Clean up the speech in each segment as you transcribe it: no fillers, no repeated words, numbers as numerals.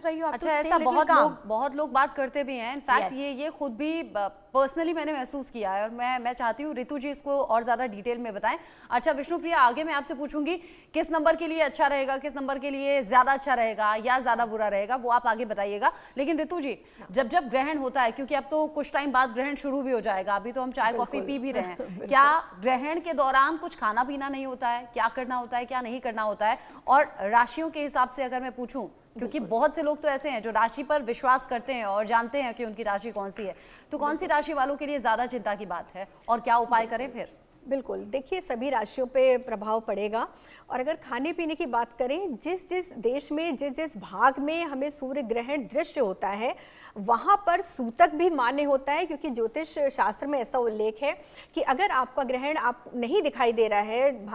रही हो, आप अच्छा, ऐसा बहुत लोग बात करते भी हैं। इनफैक्ट ये खुद भी पर्सनली मैंने महसूस किया है, और मैं चाहती हूँ रितु जी इसको और ज़्यादा डिटेल में बताएं। अच्छा विष्णुप्रिया, आगे मैं आपसे पूछूंगी किस नंबर के लिए अच्छा रहेगा, किस नंबर के लिए ज़्यादा अच्छा रहेगा या ज़्यादा बुरा रहेगा, वो आप आगे बताइएगा। लेकिन रितु जी, जब ग्रहण होता है, क्योंकि अब तो कुछ टाइम बाद ग्रहण शुरू भी हो जाएगा, अभी तो हम चाय कॉफ़ी पी भी रहे हैं, क्या ग्रहण के दौरान कुछ खाना पीना नहीं होता है? क्या करना होता है, क्या नहीं करना होता है? और राशियों के हिसाब से अगर मैं पूछूं, क्योंकि बहुत से लोग तो ऐसे हैं जो राशि पर विश्वास करते हैं और जानते हैं कि उनकी राशि कौन सी है, तो कौन सी राशि वालों के लिए ज्यादा चिंता की बात है और क्या उपाय करें फिर? बिल्कुल, देखिए सभी राशियों पे प्रभाव पड़ेगा। और अगर खाने पीने की बात करें, जिस जिस देश में जिस जिस भाग में हमें सूर्य ग्रहण दृश्य होता है वहाँ पर सूतक भी मान्य होता है, क्योंकि ज्योतिष शास्त्र में ऐसा उल्लेख है कि अगर आपका ग्रहण आप नहीं दिखाई दे रहा है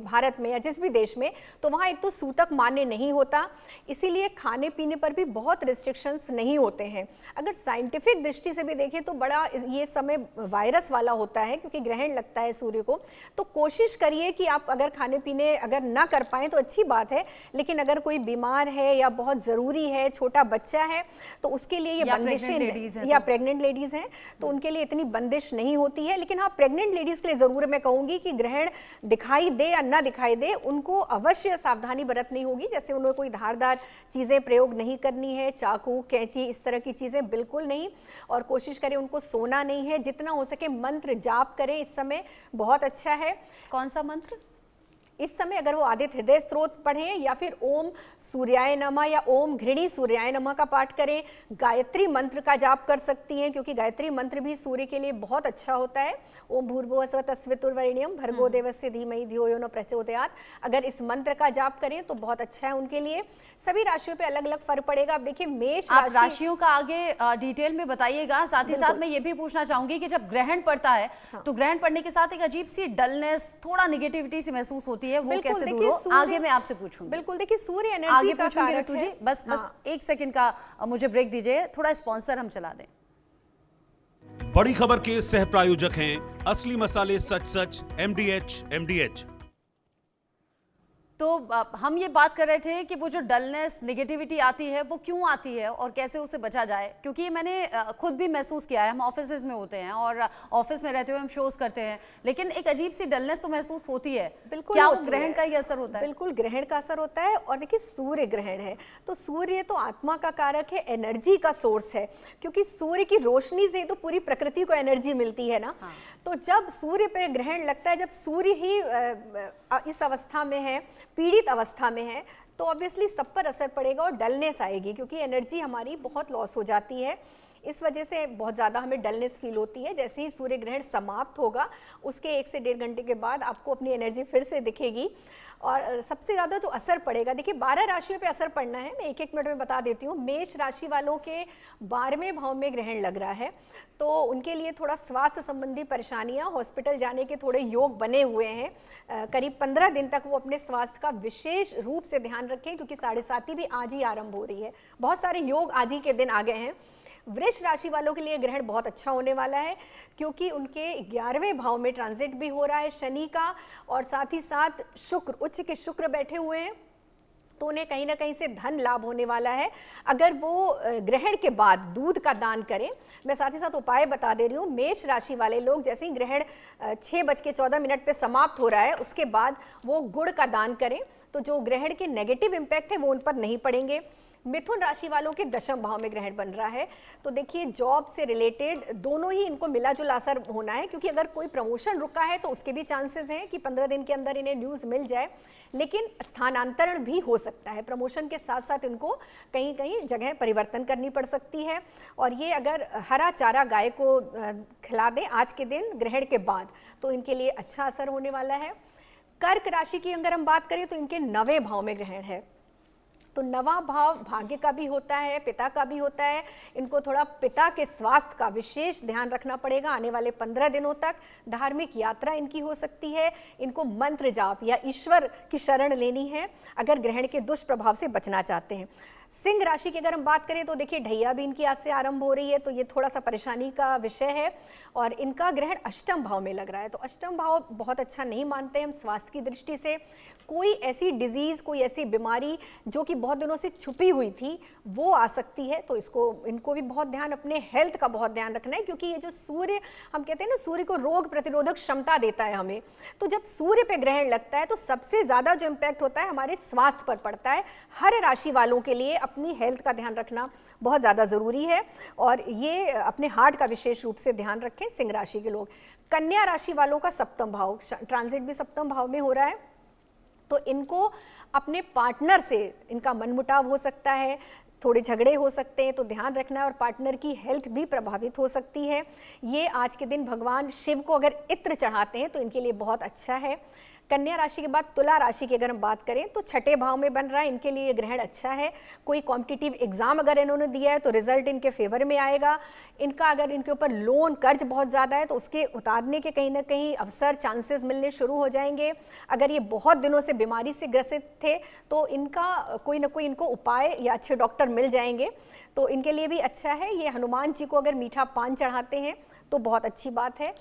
भारत में या जिस भी देश में, तो वहाँ एक तो सूतक मान्य नहीं होता। इसीलिए खाने पीने पर भी बहुत रिस्ट्रिक्शंस नहीं होते हैं। अगर साइंटिफिक दृष्टि से भी देखें तो बड़ा ये समय वायरस वाला होता है, क्योंकि ग्रहण लगता है सूर्य को। तो कोशिश करिए कि आप अगर खाने पीने अगर ना कर पाएँ तो अच्छी बात है, लेकिन अगर कोई बीमार है या बहुत ज़रूरी है, छोटा बच्चा है, तो उसके लिए ये बंदिशें, या प्रेग्नेंट लेडीज़ हैं तो उनके लिए इतनी बंदिश नहीं होती है। लेकिन हाँ, प्रेग्नेंट लेडीज़ के लिए ज़रूर मैं कहूँगी कि ग्रहण दिखाई दे या ना दिखाई दे, उनको अवश्य सावधानी बरतनी होगी। जैसे उन्हें कोई धारदार चीज़ें प्रयोग नहीं करनी है, चाकू कैंची इस तरह की चीज़ें बिल्कुल नहीं। और कोशिश करें उनको सोना नहीं है, जितना हो सके मंत्र जाप करें, इस समय बहुत अच्छा है। कौन सा मंत्र? इस समय अगर वो आदित्य हृदय स्त्रोत पढ़ें या फिर ओम सूर्याय नमः या ओम घृणी सूर्याय नमः का पाठ करें। गायत्री मंत्र का जाप कर सकती हैं, क्योंकि गायत्री मंत्र भी सूर्य के लिए बहुत अच्छा होता है। ओम भूर्भुवः स्वः तत्सवितुर्वरेण्यं भर्गो देवस्य धीमहि धियो यो न प्रचोदयात्। अगर इस मंत्र का जाप करें तो बहुत अच्छा है उनके लिए। सभी राशियों पे अलग अलग फर्क पड़ेगा। अब देखिए मेष आप राशियों का आगे डिटेल में बताइएगा। साथ ही साथ मैं ये भी पूछना चाहूंगी कि जब ग्रहण पड़ता है तो ग्रहण पड़ने के साथ एक अजीब सी डलनेस, थोड़ा निगेटिविटी सी महसूस होती है, वो कैसे दूर हो? आगे मैं आपसे पूछूंगी। बिल्कुल, देखिए सूर्य एनर्जी आगे पूछूंगी रितु जी, बस 1 सेकंड का मुझे ब्रेक दीजिए, थोड़ा स्पॉन्सर हम चला दें। बड़ी खबर के सह प्रायोजक हैं असली मसाले सच सच MDH। तो हम ये बात कर रहे थे कि वो जो डलनेस, नेगेटिविटी आती है वो क्यों आती है और कैसे उससे बचा जाए, क्योंकि ये मैंने खुद भी महसूस किया है। हम ऑफिस में होते हैं और ऑफिस में रहते हुए हम शोज करते हैं, लेकिन एक अजीब सी डलनेस तो महसूस होती है। बिल्कुल, क्या वो ग्रहण का ही असर होता है? बिल्कुल ग्रहण का असर होता है। और देखिए सूर्य ग्रहण है तो सूर्य तो आत्मा का कारक है, एनर्जी का सोर्स है, क्योंकि सूर्य की रोशनी से तो पूरी प्रकृति को एनर्जी मिलती है ना। हाँ। तो जब सूर्य पे ग्रहण लगता है, जब सूर्य ही इस अवस्था में है, पीड़ित अवस्था में है, तो ऑब्वियसली सब पर असर पड़ेगा और डलनेस आएगी, क्योंकि एनर्जी हमारी बहुत लॉस हो जाती है। इस वजह से बहुत ज़्यादा हमें डलनेस फील होती है। जैसे ही सूर्य ग्रहण समाप्त होगा उसके 1 से 1.5 घंटे के बाद आपको अपनी एनर्जी फिर से दिखेगी। और सबसे ज़्यादा जो असर पड़ेगा, देखिए 12 राशियों पे असर पड़ना है, मैं 1-1 मिनट में बता देती हूँ। मेष राशि वालों के 12वें भाव में ग्रहण लग रहा है, तो उनके लिए थोड़ा स्वास्थ्य संबंधी परेशानियाँ, हॉस्पिटल जाने के थोड़े योग बने हुए हैं। करीब 15 दिन तक वो अपने स्वास्थ्य का विशेष रूप से ध्यान रखें, क्योंकि 7.5 भी आज ही आरंभ हो रही है। बहुत सारे योग आज ही के दिन आ गए हैं। वृष राशि वालों के लिए ग्रहण बहुत अच्छा होने वाला है, क्योंकि उनके 11वें भाव में ट्रांजिट भी हो रहा है शनि का, और साथ ही साथ शुक्र, उच्च के शुक्र बैठे हुए हैं, तो उन्हें कहीं ना कहीं से धन लाभ होने वाला है अगर वो ग्रहण के बाद दूध का दान करें। मैं साथ ही साथ उपाय बता दे रही हूँ। मेष राशि वाले लोग जैसे ही ग्रहण 6:14 पे समाप्त हो रहा है, उसके बाद वो गुड़ का दान करें, तो जो ग्रहण के नेगेटिव इम्पैक्ट है वो उन पर नहीं पड़ेंगे। मिथुन राशि वालों के 10वें भाव में ग्रहण बन रहा है, तो देखिए जॉब से रिलेटेड दोनों ही इनको मिला जुला असर होना है, क्योंकि अगर कोई प्रमोशन रुका है तो उसके भी चांसेस हैं कि 15 दिन के अंदर इन्हें न्यूज़ मिल जाए, लेकिन स्थानांतरण भी हो सकता है। प्रमोशन के साथ साथ इनको कहीं कहीं जगह परिवर्तन करनी पड़ सकती है। और ये अगर हरा चारा गाय को खिला दें आज के दिन ग्रहण के बाद, तो इनके लिए अच्छा असर होने वाला है। कर्क राशि की अगर हम बात करें तो इनके 9वें भाव में ग्रहण है, तो 9वां भाव भाग्य का भी होता है, पिता का भी होता है। इनको थोड़ा पिता के स्वास्थ्य का विशेष ध्यान रखना पड़ेगा आने वाले 15 दिनों तक। धार्मिक यात्रा इनकी हो सकती है। इनको मंत्र जाप या ईश्वर की शरण लेनी है अगर ग्रहण के दुष्प्रभाव से बचना चाहते हैं। सिंह राशि की अगर हम बात करें तो देखिए ढैया भी इनकी आज से आरंभ हो रही है, तो ये थोड़ा सा परेशानी का विषय है। और इनका ग्रहण अष्टम भाव में लग रहा है, तो अष्टम भाव बहुत अच्छा नहीं मानते हम स्वास्थ्य की दृष्टि से। कोई ऐसी डिजीज, कोई ऐसी बीमारी जो कि बहुत दिनों से छुपी हुई थी वो आ सकती है, तो इनको भी बहुत ध्यान, अपने हेल्थ का बहुत ध्यान रखना है। क्योंकि ये जो सूर्य, हम कहते हैं ना सूर्य को रोग प्रतिरोधक क्षमता देता है हमें, तो जब सूर्य पे ग्रहण लगता है तो सबसे ज्यादा जो इम्पैक्ट होता है हमारे स्वास्थ्य पर पड़ता है। हर राशि वालों के लिए अपनी हेल्थ का ध्यान रखना बहुत ज़्यादा ज़रूरी है, और ये अपने हार्ट का विशेष रूप से ध्यान रखें सिंह राशि के लोग। कन्या राशि वालों का सप्तम भाव, ट्रांजिट भी सप्तम भाव में हो रहा है, तो इनको अपने पार्टनर से इनका मनमुटाव हो सकता है, थोड़े झगड़े हो सकते हैं, तो ध्यान रखना है। और पार्टनर की हेल्थ भी प्रभावित हो सकती है। ये आज के दिन भगवान शिव को अगर इत्र चढ़ाते हैं तो इनके लिए बहुत अच्छा है। कन्या राशि के बाद तुला राशि की अगर हम बात करें तो छठे भाव में बन रहा है, इनके लिए ग्रहण अच्छा है। कोई कॉम्पिटिटिव एग्जाम अगर इन्होंने दिया है तो रिजल्ट इनके फेवर में आएगा। इनका अगर इनके ऊपर लोन कर्ज बहुत ज़्यादा है तो उसके उतारने के कहीं ना कहीं अवसर, चांसेस मिलने शुरू हो जाएंगे। अगर ये बहुत दिनों से बीमारी से ग्रसित थे तो इनका कोई ना कोई इनको उपाय या अच्छे डॉक्टर मिल जाएंगे, तो इनके लिए भी अच्छा है। ये हनुमान जी को अगर मीठा पान चढ़ाते हैं तो बहुत अच्छी बात है।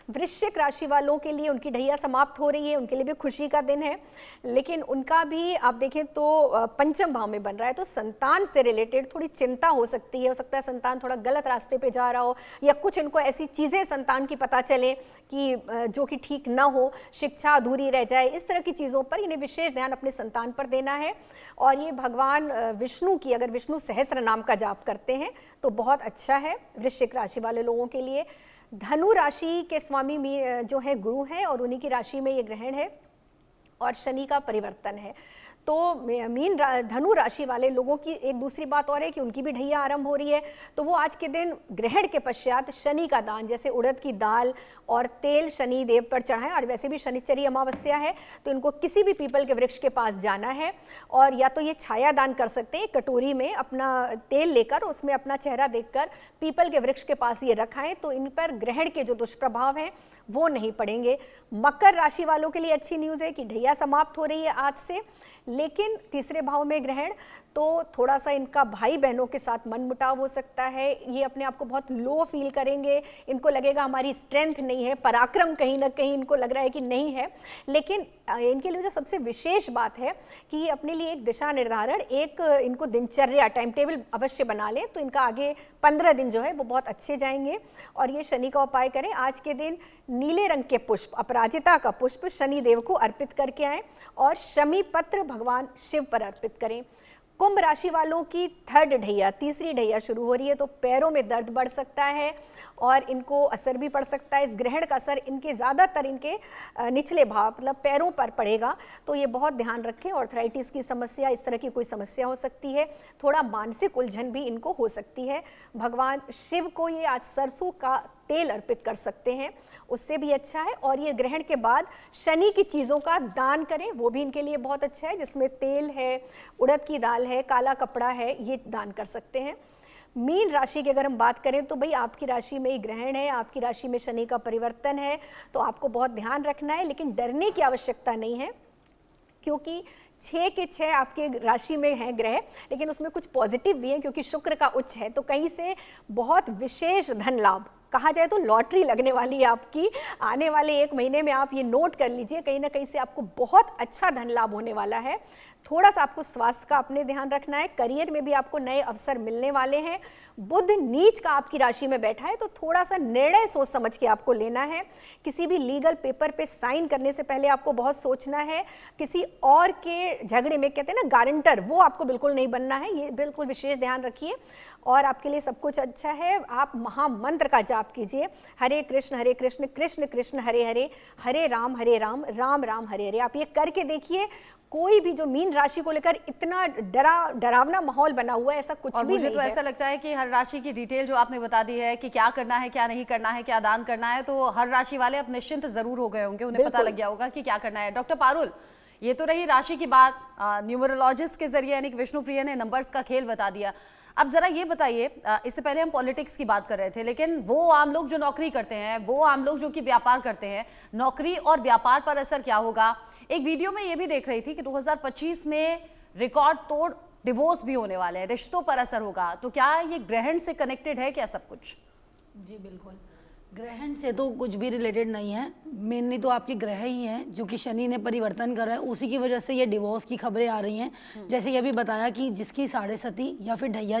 वृश्चिक राशि वालों के लिए उनकी ढैया समाप्त हो रही है, उनके लिए भी खुशी का दिन है, लेकिन उनका भी आप देखें तो पंचम भाव में बन रहा है, तो संतान से रिलेटेड थोड़ी चिंता हो सकती है। हो सकता है संतान थोड़ा गलत रास्ते पे जा रहा हो, या कुछ इनको ऐसी चीज़ें संतान की पता चले कि जो कि ठीक ना हो, शिक्षा अधूरी रह जाए, इस तरह की चीज़ों पर इन्हें विशेष ध्यान अपने संतान पर देना है। और ये भगवान विष्णु की अगर विष्णु सहस्त्र नाम का जाप करते हैं तो बहुत अच्छा है वृश्चिक राशि वाले लोगों के लिए। धनु राशि के स्वामी जो है गुरु हैं, और उन्हीं की राशि में ये ग्रहण है और शनि का परिवर्तन है। तो धनु राशि वाले लोगों की एक दूसरी बात और है कि उनकी भी ढैया आरंभ हो रही है, तो वो आज के दिन ग्रहण के पश्चात शनि का दान, जैसे उड़द की दाल और तेल शनि देव पर चढ़ाएं। और वैसे भी शनिचरी अमावस्या है, तो इनको किसी भी पीपल के वृक्ष के पास जाना है, और या तो ये छाया दान कर सकते हैं, कटोरी में अपना तेल लेकर उसमें अपना चेहरा देखकर पीपल के वृक्ष के पास ये रखाएं, तो इन पर ग्रहण के जो दुष्प्रभाव हैं वो नहीं पड़ेंगे। मकर राशि वालों के लिए अच्छी न्यूज़ है कि ढैया समाप्त हो रही है आज से, लेकिन तीसरे भाव में ग्रहण, तो थोड़ा सा इनका भाई बहनों के साथ मनमुटाव हो सकता है। ये अपने आप को बहुत लो फील करेंगे, इनको लगेगा हमारी स्ट्रेंथ नहीं है, पराक्रम कहीं ना कहीं इनको लग रहा है कि नहीं है। लेकिन इनके लिए जो सबसे विशेष बात है कि ये अपने लिए एक दिशा निर्धारण, एक इनको दिनचर्या, टाइम टेबल अवश्य बना लें, तो इनका आगे 15 दिन जो है वो बहुत अच्छे जाएंगे। और ये शनि का उपाय करें, आज के दिन नीले रंग के पुष्प, अपराजिता का पुष्प शनि देव को अर्पित करके आएँ, और शमी पत्र भगवान शिव पर अर्पित करें। कुंभ राशि वालों की थर्ड ढैया, तीसरी ढैया शुरू हो रही है, तो पैरों में दर्द बढ़ सकता है और इनको असर भी पड़ सकता है। इस ग्रहण का असर इनके ज़्यादातर इनके निचले भाव मतलब पैरों पर पड़ेगा, तो ये बहुत ध्यान रखें। ऑर्थराइटिस की समस्या, इस तरह की कोई समस्या हो सकती है। थोड़ा मानसिक उलझन भी इनको हो सकती है। भगवान शिव को ये आज सरसों का तेल अर्पित कर सकते हैं, उससे भी अच्छा है। और ये ग्रहण के बाद शनि की चीज़ों का दान करें, वो भी इनके लिए बहुत अच्छा है, जिसमें तेल है, उड़द की दाल है, काला कपड़ा है, ये दान कर सकते हैं। मीन राशि की अगर हम बात करें तो भाई आपकी राशि में ही ग्रहण है, आपकी राशि में शनि का परिवर्तन है, तो आपको बहुत ध्यान रखना है, लेकिन डरने की आवश्यकता नहीं है, क्योंकि 6 के 6 आपके राशि में हैं ग्रह, लेकिन उसमें कुछ पॉजिटिव भी हैं, क्योंकि शुक्र का उच्च है, तो कहीं से बहुत विशेष धन लाभ, कहा जाए तो लॉटरी लगने वाली है आपकी। आने वाले 1 महीने में आप ये नोट कर लीजिए, कहीं ना कहीं से आपको बहुत अच्छा धन लाभ होने वाला है। थोड़ा सा आपको स्वास्थ्य का अपने ध्यान रखना है, करियर में भी आपको नए अवसर मिलने वाले हैं। बुध नीच का आपकी राशि में बैठा है, तो थोड़ा सा निर्णय सोच समझ के आपको लेना है। किसी भी लीगल पेपर पे साइन करने से पहले आपको बहुत सोचना है। किसी और के झगड़े में, कहते हैं ना गारंटर, वो आपको बिल्कुल नहीं बनना है, ये बिल्कुल विशेष ध्यान रखिए। और आपके लिए सब कुछ अच्छा है। आप महामंत्र का जाप कीजिए, हरे कृष्ण कृष्ण कृष्ण हरे हरे, हरे राम राम राम हरे हरे। आप ये करके देखिए, कोई भी जो मीन राशि को लेकर इतना डरावना माहौल बना हुआ है, ऐसा कुछ भी नहीं है। मुझे तो ऐसा लगता है कि हर राशि की डिटेल जो आपने बता दी है कि क्या करना है, क्या नहीं करना है, क्या दान करना है, तो हर राशि वाले अब निश्चिंत जरूर हो गए होंगे, उन्हें पता लग गया होगा कि क्या करना है। डॉक्टर पारुल, ये तो रही राशि की बात, न्यूमरोलॉजिस्ट के जरिए यानी कि विष्णुप्रिया ने नंबर्स का खेल बता दिया। अब जरा ये बताइए, इससे पहले हम पॉलिटिक्स की बात कर रहे थे, लेकिन वो आम लोग जो नौकरी करते हैं, वो आम लोग जो कि व्यापार करते हैं, नौकरी और व्यापार पर असर क्या होगा? एक वीडियो में ये भी देख रही थी कि 2025 में रिकॉर्ड तोड़ डिवोर्स भी होने वाले हैं, रिश्तों पर असर होगा, तो क्या ये ग्रहण से कनेक्टेड है क्या सब कुछ? जी बिल्कुल, ग्रहण से तो कुछ भी रिलेटेड नहीं है, मेनली तो आपके ग्रह ही हैं जो कि शनि ने परिवर्तन करा है, उसी की वजह से ये डिवोर्स की खबरें आ रही हैं। जैसे ये भी बताया कि जिसकी साढ़े सती या फिर ढैया